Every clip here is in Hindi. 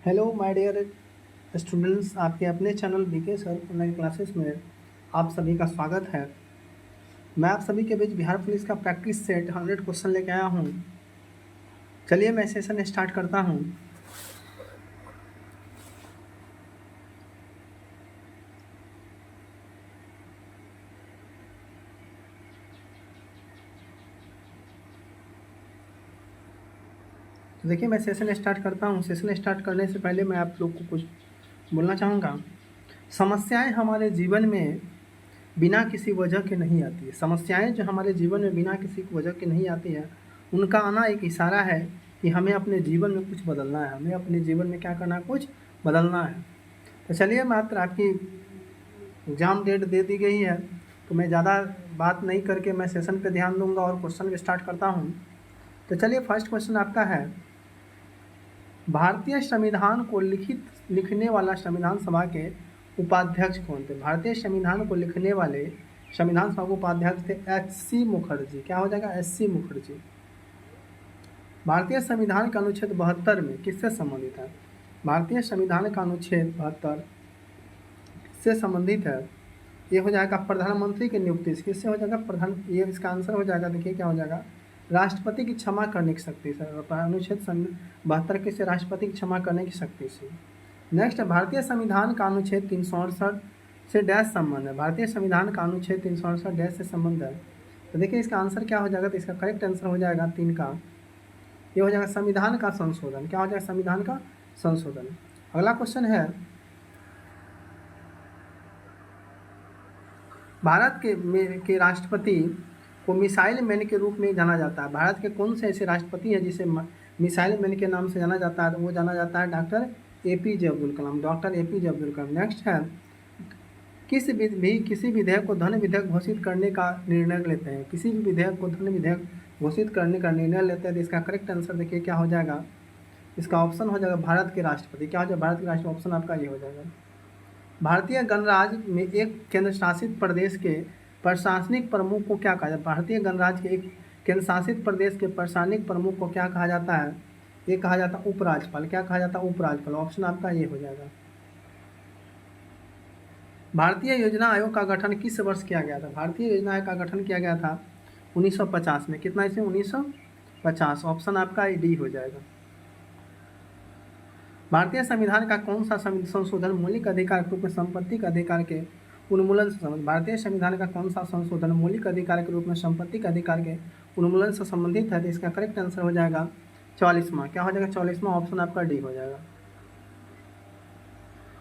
हेलो माय डियर स्टूडेंट्स, आपके अपने channel B K sir online classes में आप सभी का स्वागत है। मैं आप सभी के बीच बिहार पुलिस का प्रैक्टिस सेट 100 क्वेश्चन लेके आया हूँ। चलिए मैं सेशन स्टार्ट करता हूँ। तो देखिए मैं सेशन स्टार्ट करता हूँ। सेशन स्टार्ट करने से पहले मैं आप लोग को कुछ बोलना चाहूँगा। समस्याएं हमारे जीवन में बिना किसी वजह के नहीं आती है। समस्याएं जो हमारे जीवन में बिना किसी वजह के नहीं आती है, उनका आना एक इशारा है कि हमें अपने जीवन में कुछ बदलना है। हमें अपने जीवन में क्या करना है, कुछ बदलना है। तो चलिए, मात्र आपकी एग्ज़ाम डेट दे दी गई है, तो मैं ज़्यादा बात नहीं करके मैं सेशन पे ध्यान दूंगा और क्वेश्चन स्टार्ट करता हूँ। तो चलिए, फर्स्ट क्वेश्चन आपका है, भारतीय संविधान को लिखने वाला संविधान सभा के उपाध्यक्ष कौन थे? भारतीय संविधान को लिखने वाले संविधान सभा के उपाध्यक्ष थे एच.सी. मुखर्जी। क्या हो जाएगा? एच.सी. मुखर्जी। भारतीय संविधान का अनुच्छेद 72 में किससे संबंधित है? भारतीय संविधान का अनुच्छेद 72 से संबंधित है? ये हो जाएगा प्रधानमंत्री की नियुक्ति। किससे हो जाएगा? ये इसका आंसर हो जाएगा, देखिए क्या हो जाएगा, राष्ट्रपति की क्षमा करने की शक्ति से। अनुच्छेद 72 किससे? राष्ट्रपति की क्षमा करने की शक्ति से। नेक्स्ट, भारतीय संविधान का अनुच्छेद 368 से डैश संबंध है। भारतीय संविधान का अनुच्छेद 368 डैश से संबंध है। तो देखिए इसका आंसर क्या हो जाएगा, तो इसका करेक्ट आंसर हो जाएगा 3 का, ये हो जाएगा संविधान का संशोधन। क्या हो जाएगा? संविधान का संशोधन। अगला क्वेश्चन है, भारत के राष्ट्रपति को मिसाइल मैन के रूप में जाना जाता है। भारत के कौन से ऐसे राष्ट्रपति हैं जिसे मिसाइल मैन के नाम से जाना जाता है? तो वो जाना जाता है doctor APJ Abdul Kalam. Doctor APJ Abdul Kalam. Next है, किसी विधेयक को धन विधेयक घोषित करने का निर्णय लेते हैं। किसी भी विधेयक को धन विधेयक घोषित करने का निर्णय लेते हैं। तो इसका करेक्ट आंसर देखिए क्या हो जाएगा, इसका ऑप्शन हो जाएगा भारत के राष्ट्रपति। क्या हो जाएगा? भारत के राष्ट्रपति। ऑप्शन आपका ये हो जाएगा। भारतीय गणराज्य में एक केंद्र शासित प्रदेश के प्रशासनिक प्रमुख को क्या कहा जाता है? भारतीय गणराज्य के एक केंद्र शासित प्रदेश के प्रशासनिक प्रमुख को क्या कहा जाता है? ये कहा जाता है उपराज्यपाल। क्या कहा जाता है? उपराज्यपाल। ऑप्शन आपका ये हो जाएगा। भारतीय योजना आयोग का गठन किस वर्ष किया गया था? भारतीय योजना आयोग का गठन किया गया था 1950 में। कितना इसमें? 1950। ऑप्शन आपका डी हो जाएगा। भारतीय संविधान का कौन सा संशोधन मौलिक अधिकार के रूप में संपत्ति के अधिकार के उन्मूलन से संबंधित? भारतीय संविधान का कौन सा संशोधन मौलिक अधिकार के रूप में संपत्ति के अधिकार के उन्मूलन से संबंधित है? तो इसका करेक्ट आंसर हो जाएगा 44वां। क्या हो जाएगा? 44वां। ऑप्शन आपका डी हो जाएगा।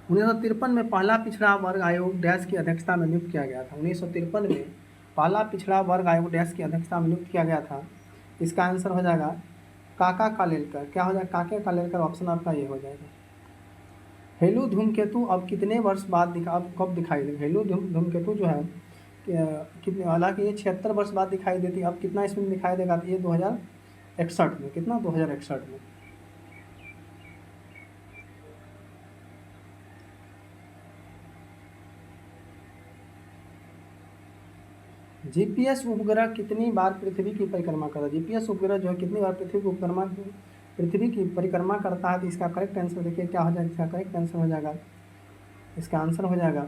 1953 में पहला पिछड़ा वर्ग आयोग डैश की अध्यक्षता में नियुक्त किया गया था। 1953 में पहला पिछड़ा वर्ग आयोग डैश की अध्यक्षता में नियुक्त किया गया था। इसका आंसर हो जाएगा काका कालेलकर। क्या हो जाएगा? काका कालेलकर। ऑप्शन आपका ये हो जाएगा। हेलो धूमकेतु अब कितने वर्ष बाद अब कब दिखाई देगा? हेलो धूमकेतु जो है कितने, हालांकि ये 76 वर्ष बाद दिखाई देती है। अब कितना इसमें दिखाई देगा? तो ये 2061 में। कितना? 2061 में। GPS उपग्रह कितनी बार पृथ्वी की परिक्रमा करता है? GPS उपग्रह जो है कितनी बार पृथ्वी की परिक्रमा करता है? तो इसका करेक्ट आंसर देखिए क्या हो जाएगा। इसका करेक्ट आंसर हो जाएगा, इसका आंसर हो जाएगा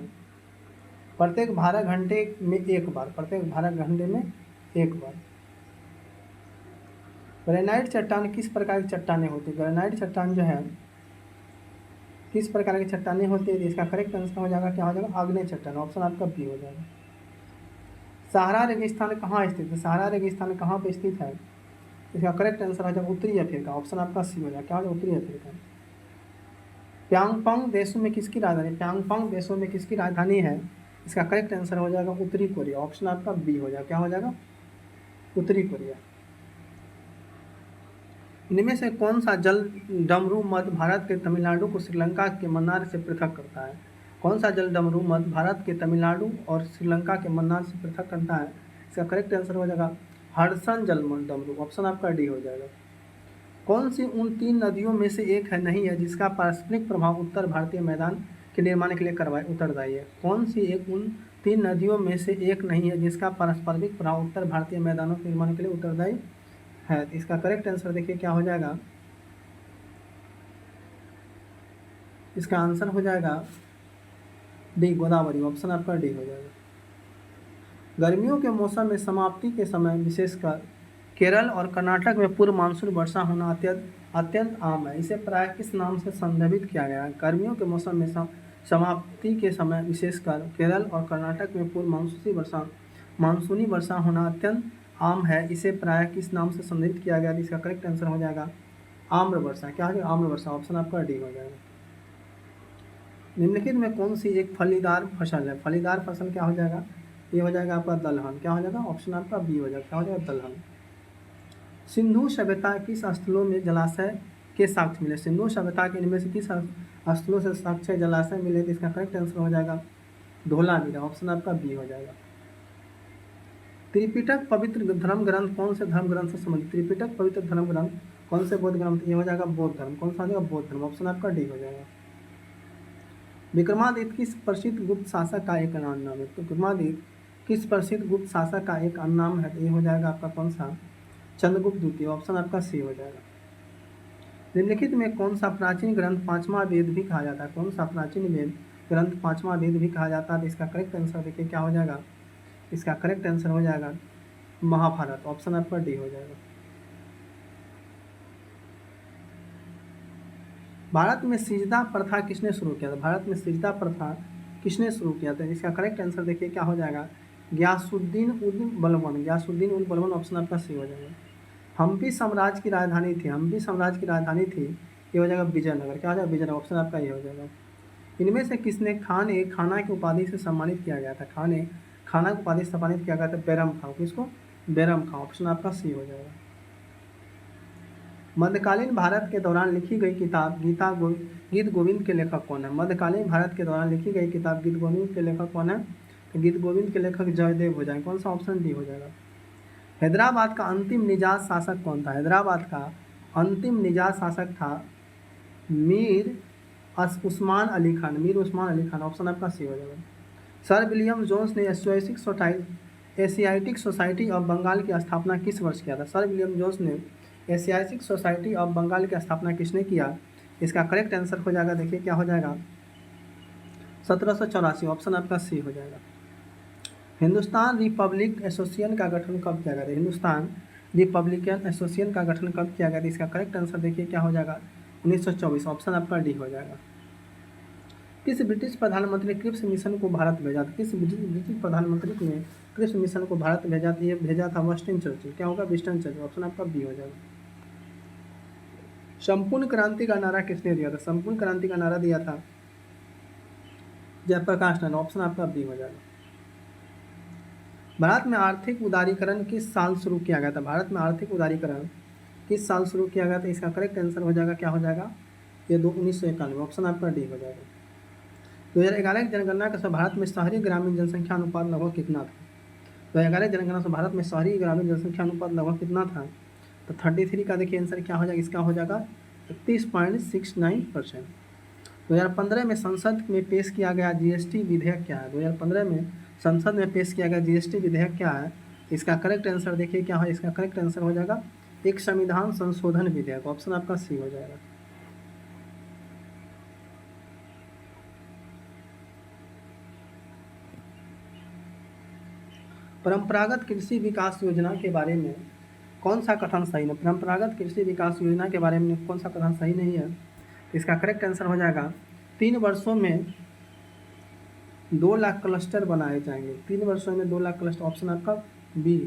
प्रत्येक 12 घंटे में एक बार। प्रत्येक 12 घंटे में एक बार। ग्रेनाइट चट्टान किस प्रकार की चट्टानें होती है? ग्रेनाइट चट्टान जो है किस प्रकार की चट्टानें होती है? तो इसका करेक्ट आंसर हो जाएगा, क्या हो जाएगा, आग्नेय चट्टान। ऑप्शन आपका बी हो जाएगा। सहारा रेगिस्तान कहाँ स्थित है? सहारा रेगिस्तान कहाँ पर स्थित है? इसका करेक्ट आंसर हो जाएगा उत्तरी अफ्रीका। ऑप्शन आपका सी हो जाएगा। क्या हो जाएगा? उत्तरी अफ्रीका। प्यांगोंग देशों में किसकी राजधानी? प्यांगोंग देशों में किसकी राजधानी है? इसका करेक्ट आंसर हो जाएगा उत्तरी कोरिया। ऑप्शन आपका बी हो जाएगा। क्या हो जाएगा? उत्तरी कोरिया। इनमें से कौन सा जल डमरू मध्य भारत के तमिलनाडु को श्रीलंका के मन्नार से पृथक करता है? कौन सा जल डमरू मध्य भारत के तमिलनाडु और श्रीलंका के मन्नार से पृथक करता है? इसका करेक्ट आंसर हो जाएगा हडसन जल डमरू। ऑप्शन आपका डी हो जाएगा। कौन सी उन 3 नदियों में से एक है नहीं है जिसका पारस्परिक प्रभाव उत्तर भारतीय मैदान के निर्माण के लिए उत्तरदायी है? कौन सी एक उन 3 नदियों में से एक नहीं है जिसका पारस्परिक प्रभाव उत्तर भारतीय मैदानों के निर्माण के लिए उत्तरदायी है? तो इसका करेक्ट आंसर देखिए क्या हो जाएगा, इसका आंसर हो जाएगा डी, गोदावरी। ऑप्शन आपका डी हो जाएगा। गर्मियों के मौसम में समाप्ति के समय विशेषकर केरल और कर्नाटक में पूर्व मानसून वर्षा होना अत्यंत आम है। इसे प्राय किस नाम से संदर्भित किया गया है? गर्मियों के मौसम में समाप्ति के समय विशेषकर केरल और कर्नाटक में पूर्व मानसूनी वर्षा होना अत्यंत आम है। इसे प्राय किस नाम से संदर्भित किया गया है? इसका करेक्ट आंसर हो जाएगा आम्र वर्षा। क्या है? आम्र वर्षा। ऑप्शन आपका डी हो जाएगा। निम्नलिखित में कौन सी एक फलीदार फसल है? फलीदार फसल क्या हो जाएगा? ये हो जाएगा आपका दलहन। क्या हो जाएगा? ऑप्शन आपका बी हो जाएगा। क्या हो जाएगा? दलहन। सिंधु सभ्यता किस स्थलों में जलाशय के साक्ष्य मिले? सिंधु सभ्यता के इनमें से किस स्थलों से साक्ष्य जलाशय मिले? तो इसका करेक्ट आंसर हो जाएगा धोलावीरा। ऑप्शन आपका बी हो जाएगा। त्रिपिटक पवित्र धर्म ग्रंथ कौन से धर्म ग्रंथ से संबंधित? त्रिपिटक पवित्र धर्म ग्रंथ कौन से बौद्ध ग्रंथ? ये हो जाएगा बौद्ध धर्म। कौन सा हो जाएगा? बौद्ध धर्म। ऑप्शन आपका डी हो जाएगा। विक्रमादित्य किस प्रसिद्ध गुप्त शासक का एक नाम है? तो विक्रमादित्य किस प्रसिद्ध गुप्त शासक का एक नाम है? ये हो जाएगा आपका कौन सा? चंद्रगुप्त द्वितीय। ऑप्शन आपका सी हो जाएगा। निम्नलिखित में कौन सा प्राचीन ग्रंथ पांचवा वेद भी कहा जाता है? कौन सा प्राचीन वेद ग्रंथ पांचवा वेद भी कहा जाता है? तो इसका करेक्ट आंसर देखिए क्या हो जाएगा? इसका करेक्ट आंसर हो जाएगा महाभारत। ऑप्शन आपका डी हो जाएगा। भारत में सिजदा प्रथा किसने शुरू किया था? भारत में सिजदा प्रथा किसने शुरू किया था? इसका करेक्ट आंसर देखिए क्या हो जाएगा? गयासुद्दीन उल बलबन। गयासुद्दीन उल बलबन। ऑप्शन आपका सी हो जाएगा। हम्पी साम्राज्य की राजधानी थी। हम्पी साम्राज्य की राजधानी थी। ये हो जाएगा विजयनगर। क्या हो जाएगा? विजयनगर। ऑप्शन आपका ये हो जाएगा। इनमें से किसने खाना की उपाधि से सम्मानित किया गया था? खाना की उपाधि से सम्मानित किया गया था बैरम खां। किसको? बैरम खां। ऑप्शन आपका सी हो जाएगा। मध्यकालीन भारत के दौरान लिखी गई किताब गीत गोविंद के लेखक कौन है? मध्यकालीन भारत के दौरान लिखी गई किताब गीत गोविंद के लेखक कौन है? तो गीत गोविंद के लेखक जयदेव हो जाएंगे। कौन सा? ऑप्शन डी हो जाएगा। हैदराबाद का अंतिम निजात शासक कौन था? हैदराबाद का अंतिम निजात शासक था मीर उस्मान अली खान। मीर उस्मान अली खान। ऑप्शन आपका सी हो जाएगा। सर विलियम जोन्स ने एशियाटिक सोसाइटी ऑफ बंगाल की स्थापना किस वर्ष किया था? सर विलियम जोन्स ने एशियाटिक सोसाइटी ऑफ बंगाल की स्थापना किसने किया? इसका करेक्ट आंसर हो जाएगा देखिए क्या हो जाएगा? 1784। ऑप्शन आपका सी हो जाएगा। हिंदुस्तान रिपब्लिक एसोसिएशन का गठन कब किया गया था? हिंदुस्तान रिपब्लिकन एसोसिएशन का गठन कब किया गया था? इसका करेक्ट आंसर देखिए क्या हो जाएगा? 1924। ऑप्शन आपका डी हो जाएगा। किस ब्रिटिश प्रधानमंत्री ने क्रिप्स मिशन को भारत भेजा था? किस ब्रिटिश प्रधानमंत्री ने क्रिप्स मिशन को भारत भेजा था? Winston Churchill. क्या होगा? Winston Churchill. ऑप्शन आपका बी हो जाएगा। संपूर्ण क्रांति का नारा किसने दिया था? संपूर्ण क्रांति का नारा दिया था जयप्रकाश नारायण। ऑप्शन आपका बी हो जाएगा। भारत में आर्थिक उदारीकरण किस साल शुरू किया गया था? भारत में आर्थिक उदारीकरण किस साल शुरू किया गया था? इसका करेक्ट आंसर हो जाएगा क्या हो जाएगा? ये 1991। ऑप्शन आपका डी हो जाएगा। 2011 की जनगणना के अनुसार भारत में शहरी ग्रामीण जनसंख्या अनुपात लगभग कितना था? 2011 जनगणना से भारत में शहरी ग्रामीण जनसंख्या अनुपात लगभग कितना था? तो 33 का देखिए आंसर क्या हो जाएगा? इसका हो जाएगा 31.69%। 2015 में संसद में पेश किया गया जीएसटी विधेयक क्या है? 2015 में संसद में पेश किया गया जीएसटी विधेयक क्या है? इसका करेक्ट आंसर देखिए क्या है? इसका करेक्ट आंसर हो जाएगा एक संविधान संशोधन विधेयक। ऑप्शन आपका सी हो जाएगा। परंपरागत कृषि विकास योजना के बारे में कौन सा कथन सही नहीं? परंपरागत कृषि विकास योजना के बारे में कौन सा कथन सही नहीं है? इसका करेक्ट आंसर हो जाएगा 3 वर्षों में 2 लाख क्लस्टर बनाए जाएंगे। 3 वर्षों में 2 लाख क्लस्टर। ऑप्शन आपका बी।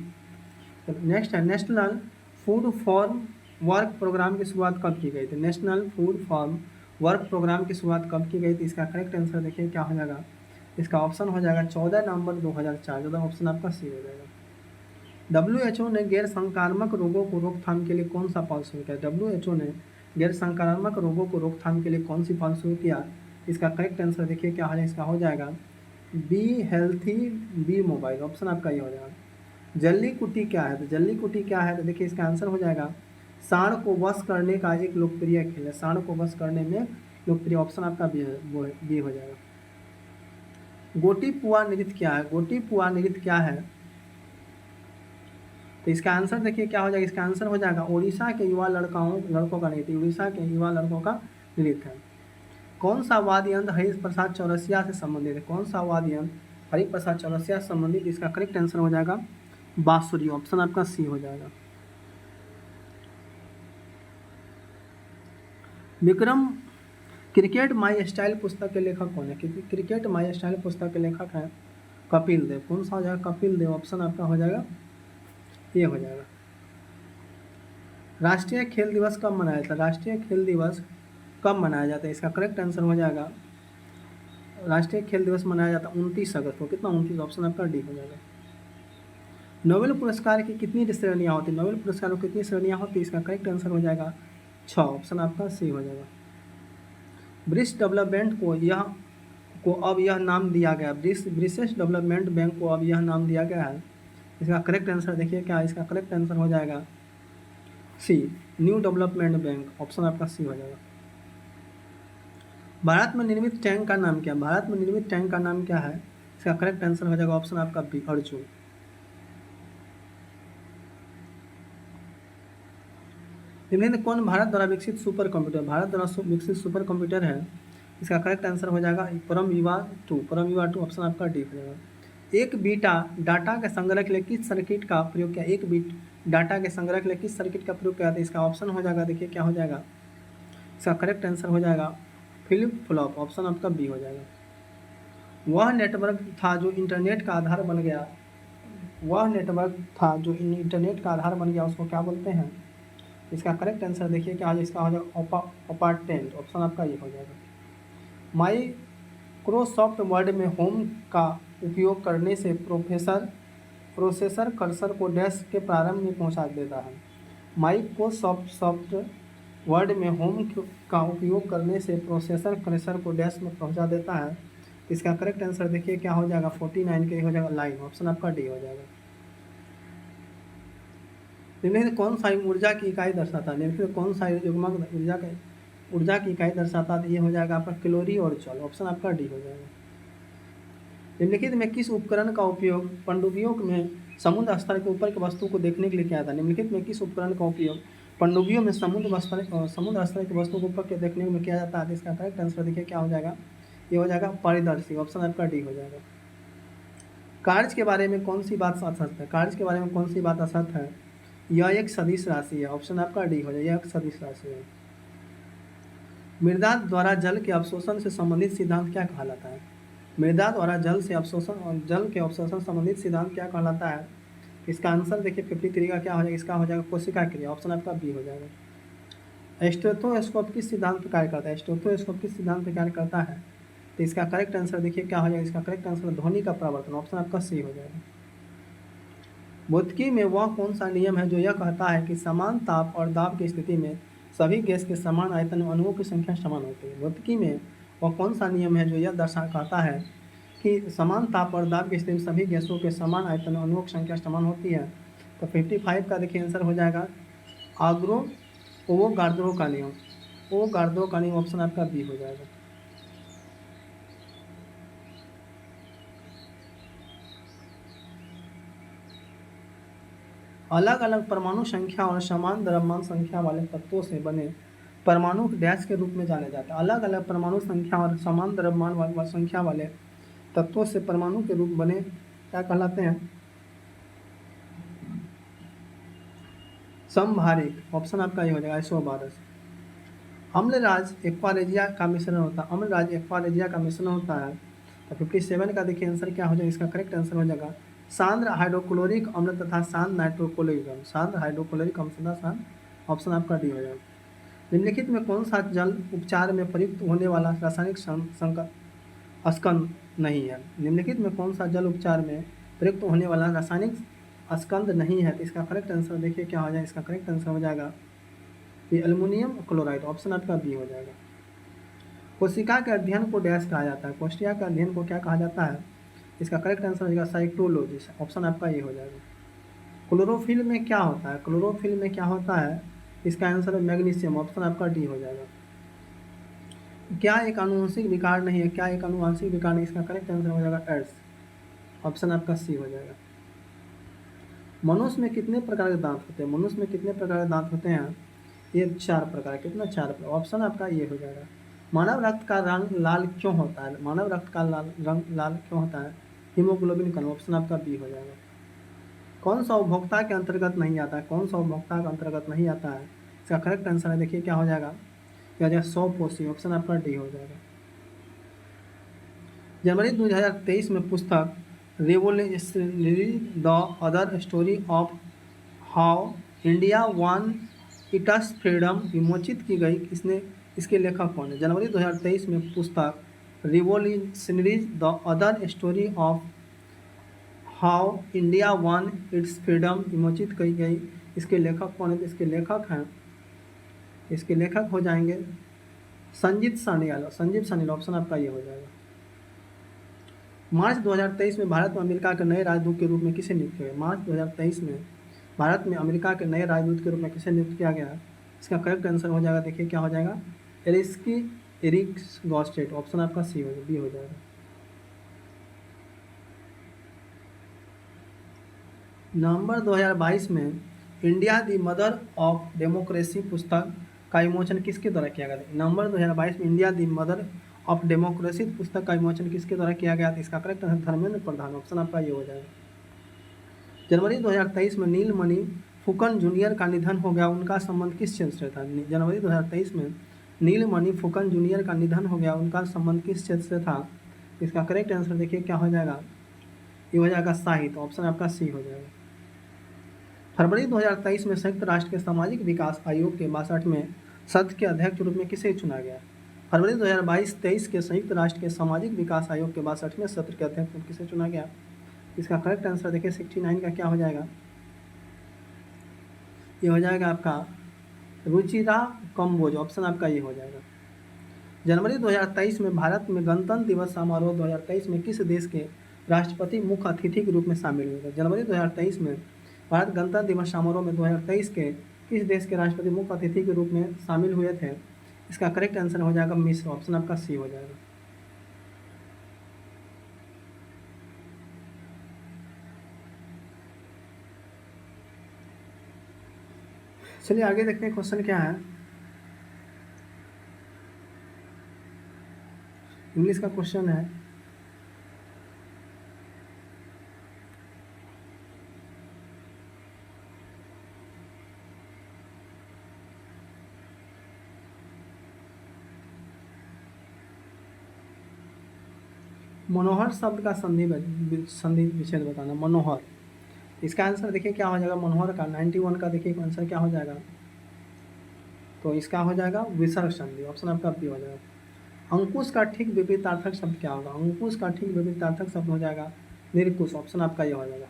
नेक्स्ट है national food for work programme की शुरुआत कब की गई थी? National food for work programme की शुरुआत कब की गई थी? इसका करेक्ट आंसर देखिए क्या हो जाएगा? इसका ऑप्शन हो जाएगा 14 नवंबर 2004। 14। ऑप्शन आपका सी हो जाएगा। WHO ने गैर संक्रामक रोगों को रोकथाम के लिए कौन सा पहल शुरू किया? WHO ने गैर संक्रामक रोगों को रोकथाम के लिए कौन सी पहल शुरू किया? इसका करेक्ट आंसर देखिए क्या है? इसका हो जाएगा B healthy B mobile. Option आपका ये हो जाएगा। जल्ली कुटी क्या है? तो जल्ली कुटी क्या है? तो देखिए इसका आंसर हो जाएगा सांड को वश करने का एक लोकप्रिय खेल है। सांड को वश करने में लोकप्रिय। ऑप्शन आपका बी हो जाएगा। गोटी पुआ नृत्य क्या है? गोटी पुआ नृत्य क्या है? तो इसका आंसर देखिए क्या हो जाएगा? इसका आंसर हो जाएगा उड़ीसा के युवा लड़कों का नृत्य। उड़ीसा के युवा लड़कों का नृत्य है। कौन सा वाद्य यंत्र हरिप्रसाद चौरसिया से संबंधित है? कौन सा वाद्य यंत्र हरिप्रसाद चौरसिया से संबंधित? इसका करेक्ट आंसर हो जाएगा बांसुरी। ऑप्शन आपका सी हो जाएगा। विक्रम क्रिकेट माई स्टाइल पुस्तक के लेखक कौन है? क्योंकि क्रिकेट माई स्टाइल पुस्तक के लेखक है कपिल देव। कौन सा हो जाएगा? कपिल देव। ऑप्शन आपका हो जाएगा ये हो जाएगा। राष्ट्रीय खेल दिवस कब मनाया जाता है? राष्ट्रीय खेल दिवस कब मनाया जाता है? इसका करेक्ट आंसर हो जाएगा राष्ट्रीय खेल दिवस मनाया जाता है 29 अगस्त को। कितना? 29। ऑप्शन आपका डी हो जाएगा। नोबेल पुरस्कार की कितनी श्रेणियाँ होती है? नोबेल पुरस्कार की कितनी श्रेणियाँ होती है? इसका करेक्ट आंसर हो जाएगा 6। ऑप्शन आपका सी हो जाएगा। ब्रिक्स डेवलपमेंट को अब यह नाम दिया गया, ब्रिटिश डेवलपमेंट बैंक को अब यह नाम दिया गया है। इसका करेक्ट आंसर देखिए क्या है? इसका करेक्ट आंसर हो जाएगा सी, न्यू डेवलपमेंट बैंक। ऑप्शन आपका सी हो जाएगा। भारत में निर्मित टैंक का नाम क्या है? भारत में निर्मित टैंक का नाम क्या है? इसका करेक्ट आंसर हो जाएगा ऑप्शन आपका बी, अर्जुन। निम्नलिखित कौन भारत द्वारा विकसित सुपर कंप्यूटर? भारत द्वारा विकसित सुपर कंप्यूटर है। इसका करेक्ट आंसर हो जाएगा परम युवा 2। परम युवा 2। ऑप्शन आपका डी हो जाएगा। एक बीटा डाटा के संग्रह के लिए किस सर्किट का प्रयोग किया? एक बीट डाटा के संग्रह के लिए किस सर्किट का प्रयोग किया था? इसका ऑप्शन हो जाएगा देखिए क्या हो जाएगा? इसका करेक्ट आंसर हो जाएगा फ्लिप फ्लॉप। ऑप्शन आपका बी हो जाएगा। वह नेटवर्क था जो इंटरनेट का आधार बन गया, वह नेटवर्क था जो इंटरनेट का आधार बन गया, उसको क्या बोलते हैं? इसका करेक्ट आंसर देखिए क्या है? इसका हो जाएगा अपार्टेंट। ऑप्शन आपका ये हो जाएगा। माइक्रोसॉफ्ट वर्ड में होम का उपयोग करने से प्रोसेसर कर्सर को डैश के प्रारंभ में पहुंचा देता है। माइक्रोसॉफ्ट वर्ड में होम का उपयोग करने से प्रोसेसर कर्सर को डैश में पहुंचा देता है। इसका करेक्ट आंसर देखिए क्या हो जाएगा? 49 के हो जाएगा लाइन। ऑप्शन आपका डी हो जाएगा। निम्नलिखित कौन सा ऊर्जा की इकाई दर्शाता है? निम्नलिखित कौन सा युग्मक ऊर्जा की इकाई दर्शाता है? ये हो जाएगा आपका कैलोरी और जूल। ऑप्शन आपका डी हो जाएगा। निम्नलिखित में किस उपकरण का उपयोग पनडुब्बियों में समुद्र स्तर के ऊपर की वस्तु को देखने के लिए किया था? निम्नलिखित में किस उपकरण का उपयोग पनडुब्बियों में समुद्र स्तर की वस्तु को ऊपर के देखने में किया जाता है? इसका करेक्ट आंसर देखिए क्या हो जाएगा? ये हो जाएगा पारदर्शी। ऑप्शन आपका डी हो जाएगा। कार्य के बारे में कौन सी बात असत्य है? कार्य के बारे में कौन सी बात असत्य है? यह एक सदिश राशि है। ऑप्शन आपका डी हो जाएगा। यह एक सदिश राशि है। मृदा द्वारा जल के अवशोषण से संबंधित सिद्धांत क्या कहलाता है? मृदा द्वारा जल के अवशोषण संबंधित सिद्धांत क्या कहलाता है? इसका आंसर देखिए 53 का क्या हो जाएगा? इसका हो जाएगा कोशिका क्रिया। ऑप्शन आपका बी हो जाएगा। स्टेथोस्कोप किस सिद्धांत पर कार्य करता है? स्टेथोस्कोप किस सिद्धांत पर कार्य करता है? तो इसका करेक्ट आंसर देखिए क्या हो जाएगा? इसका करेक्ट आंसर ध्वनि का परावर्तन। ऑप्शन आपका सी हो जाएगा। भौतिकी में वह कौन सा नियम है जो यह कहता है कि समान ताप और दाब की स्थिति में सभी गैस के समान आयतन में अणुओं की संख्या समान होती है? भौतिकी में वह कौन सा नियम है जो यह कहता है कि समान ताप और दाब की स्थिति में सभी गैसों के समान आयतन में अणुओं की संख्या समान होती है? तो 55 का देखिए आंसर हो जाएगा ओवोगाड्रो का नियम। ओवोगाड्रो का नियम। ऑप्शन आपका बी हो जाएगा। अलग अलग परमाणु संख्या और समान द्रव्यमान संख्या वाले तत्वों से बने परमाणु डैश के रूप में जाने जाते हैं। अलग अलग परमाणु संख्या और समान द्रव्यमान संख्या वाले तत्वों से परमाणु के रूप बने क्या कहलाते हैं? समभारिक। ऑप्शन आपका ये हो जाएगा 112। अम्लराज एक्वारेजिया का मिश्रण होता है। अम्लराज एक्वारेजिया का मिश्रण होता है। तो 57 का देखिए आंसर क्या हो जाएगा? इसका करेक्ट आंसर हो जाएगा सांद्र हाइड्रोक्लोरिक अम्ल तथा सांद्र नाइट्रोक्लोरिक अम्ल। सांद्र हाइड्रोक्लोरिक अम्ल तथा सांद्र। ऑप्शन आपका डी हो जाएगा। निम्नलिखित में कौन सा जल उपचार में प्रयुक्त होने वाला रासायनिक स्कंद नहीं है? निम्नलिखित में कौन सा जल उपचार में प्रयुक्त होने वाला रासायनिक स्कंद नहीं है? तो इसका करेक्ट आंसर देखिए क्या हो जाएगा? इसका करेक्ट आंसर हो जाएगा ये एल्युमिनियम क्लोराइड। ऑप्शन आपका बी हो जाएगा। कोशिका के अध्ययन को डैश कहा जाता है? कोशिका के अध्ययन को क्या कहा जाता है? इसका करेक्ट आंसर हो जाएगा साइटोलॉजी। ऑप्शन आपका ये हो जाएगा। क्लोरोफिल में क्या होता है? क्लोरोफिल में क्या होता है? इसका आंसर है मैग्नीशियम। ऑप्शन आपका डी हो जाएगा। क्या एक आनुवंशिक विकार नहीं है? क्या एक आनुवंशिक विकार नहीं? इसका करेक्ट आंसर हो जाएगा एड्स। ऑप्शन आपका सी हो जाएगा। मनुष्य में कितने प्रकार के दांत होते हैं? मनुष्य में कितने प्रकार के दांत होते हैं? ये 4 प्रकार। कितना? 4 प्रकार। ऑप्शन आपका ये हो जाएगा। मानव रक्त का रंग लाल क्यों होता है? मानव रक्त का रंग लाल क्यों होता है? हीमोग्लोबिन कम। ऑप्शन आपका बी हो जाएगा। कौन सा उपभोक्ता के अंतर्गत नहीं आता है? कौन सा उपभोक्ता के अंतर्गत नहीं आता है? इसका करेक्ट आंसर है, देखिए क्या हो जाएगा, क्या हो जाएगा, 100 ऑप्शन आपका डी हो जाएगा। जनवरी 2023 में पुस्तक Revolutionary The Other Story of How India Won Its Freedom विमोचित की गई, इसने इसके लेखक कौन है? जनवरी 2023 में पुस्तक Revolutionaries The Other Story of How India Won Its Freedom विमोचित की गई, इसके लेखक कौन है? तो इसके लेखक हैं, इसके लेखक हो जाएंगे संजीव सान्याल। संजीव सान्याल ऑप्शन आपका ये हो जाएगा। मार्च 2023 में भारत में अमेरिका के नए राजदूत के रूप में किसे नियुक्त किया गया? मार्च 2023 में भारत में अमेरिका के नए राजदूत के रूप में किसे नियुक्त किया गया? इसका करेक्ट आंसर हो जाएगा, देखिए क्या हो जाएगा, एरिक गॉस्टेट। ऑप्शन आपका सी हो बी हो जाएगा। नवंबर 2022 में India the mother of democracy पुस्तक का विमोचन किसके द्वारा किया गया था? नवंबर 2022 में India the mother of democracy पुस्तक का विमोचन किसके द्वारा किया गया था? इसका correct answer Dharmendra Pradhan. Option आपका ये हो जाएगा। जनवरी 2023 में नीलमणि फुकन जूनियर का निधन हो गया, उनका संबंध किस क्षेत्र से था? जनवरी 2023 में नीलमणि फुकन जूनियर का निधन हो गया, उनका संबंध किस क्षेत्र से था? इसका करेक्ट आंसर देखिए क्या हो जाएगा, ये हो जाएगा साहित्य। ऑप्शन आपका सी हो जाएगा। फरवरी 2023 में संयुक्त राष्ट्र के सामाजिक विकास आयोग के 62वें सत्र के अध्यक्ष के रूप में किसे चुना गया? फरवरी 2022-23 के संयुक्त राष्ट्र के सामाजिक विकास आयोग के 62वें सत्र के अध्यक्ष में किसे चुना गया? इसका करेक्ट आंसर देखिए 69 का क्या हो जाएगा, ये हो जाएगा आपका रुचिरा कंबोज। ऑप्शन आपका ये हो जाएगा। जनवरी 2023 में भारत में गणतंत्र दिवस समारोह 2023 में किस देश के राष्ट्रपति मुख्य अतिथि के रूप में शामिल हुए थे? जनवरी 2023 में भारत गणतंत्र दिवस समारोह में 2023 के किस देश के राष्ट्रपति मुख्य अतिथि के रूप में शामिल हुए थे? इसका करेक्ट आंसर हो जाएगा मिस्र। ऑप्शन आपका सी हो जाएगा। चलिए आगे देखते हैं क्वेश्चन क्या है। इंग्लिश का क्वेश्चन है, मनोहर शब्द का संधि विच्छेद बताना। मनोहर, इसका आंसर देखिए क्या हो जाएगा, मनोहर का 91 का देखिए आंसर क्या हो जाएगा, तो इसका हो जाएगा विसर्ग संधि। ऑप्शन आपका बी हो जाएगा। अंकुश का ठीक विपरीतार्थक शब्द क्या होगा? अंकुश का ठीक विपरीतार्थक शब्द हो जाएगा निरंकुश। ऑप्शन आपका ये हो जाएगा।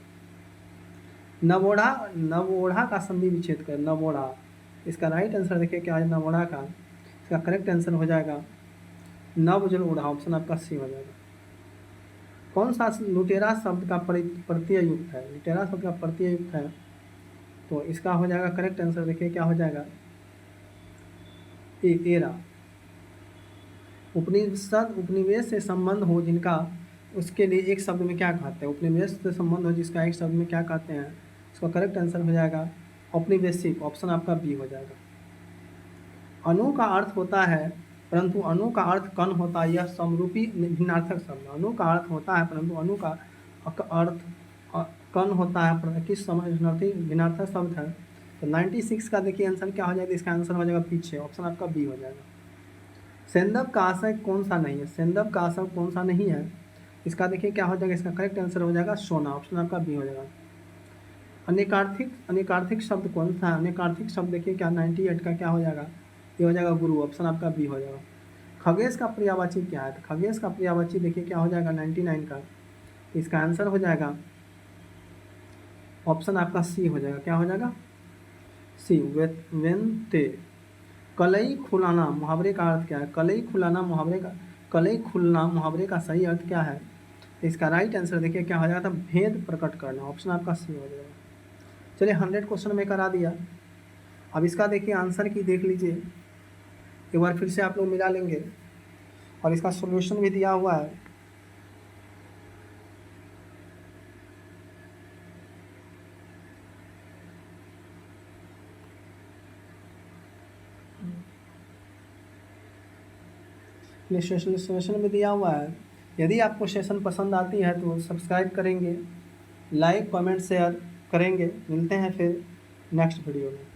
नवोढ़ा, नवोढ़ा का संधि विच्छेद कर, नवोढ़ा, इसका राइट आंसर देखिए क्या है नवोढ़ा का, इसका करेक्ट आंसर हो जाएगा नवजल ओढ़ा। ऑप्शन आपका सी हो जाएगा। कौन सा लुटेरा शब्द का प्रत्यय युक्त है? लुटेरा शब्द का प्रत्यय युक्त है, तो इसका हो जाएगा करेक्ट आंसर देखिए क्या हो जाएगा, एरा। उपनिषद उपनिवेश से संबंध हो जिनका, उसके लिए एक शब्द में क्या कहते हैं? उपनिवेश से संबंध हो जिसका एक शब्द में क्या कहते हैं? इसका करेक्ट आंसर हो जाएगा औपनिवेशिक। ऑप्शन आपका बी हो जाएगा। अणु का अर्थ होता है परंतु अणु का अर्थ कण होता है, यह समरूपी भिन्नार्थक शब्द। अणु का अर्थ होता है परंतु अणु का अर्थ कण होता है, किस समय भिन्नार्थक शब्द है? तो 96 का देखिए आंसर क्या हो जाएगा, इसका आंसर हो जाएगा पीछे। ऑप्शन आपका बी हो जाएगा। सेंदव का आशय कौन सा नहीं है? सेंदव का आशय कौन सा नहीं है? इसका देखिए क्या हो जाएगा, इसका करेक्ट आंसर हो जाएगा सोना। ऑप्शन आपका बी हो जाएगा। अनेकार्थिक शब्द कौन सा है? अनेकार्थिक शब्द देखिए क्या 98 का क्या हो जाएगा, ये हो जाएगा गुरु। ऑप्शन आपका बी हो जाएगा। खगेश का पर्यायवाची क्या है? तो खगेश का पर्यायवाची देखिए क्या हो जाएगा 99 का, इसका आंसर हो जाएगा ऑप्शन आपका सी हो जाएगा। क्या हो जाएगा, सी, वेंते। कलई खुलाना मुहावरे का अर्थ क्या है? कलई खुलाना मुहावरे का सही अर्थ क्या है? तो इसका राइट आंसर देखिए क्या हो जाएगा, था भेद प्रकट करना। ऑप्शन आपका सी हो जाएगा। चलिए 100 क्वेश्चन में करा दिया। अब इसका देखिए आंसर की देख लीजिए, एक बार फिर से आप लोग मिला लेंगे, और इसका सॉल्यूशन भी दिया हुआ है। डिस्क्रिप्शन में दिया हुआ है। यदि आपको सेशन पसंद आती है तो सब्सक्राइब करेंगे, लाइक कमेंट शेयर करेंगे। मिलते हैं फिर नेक्स्ट वीडियो में।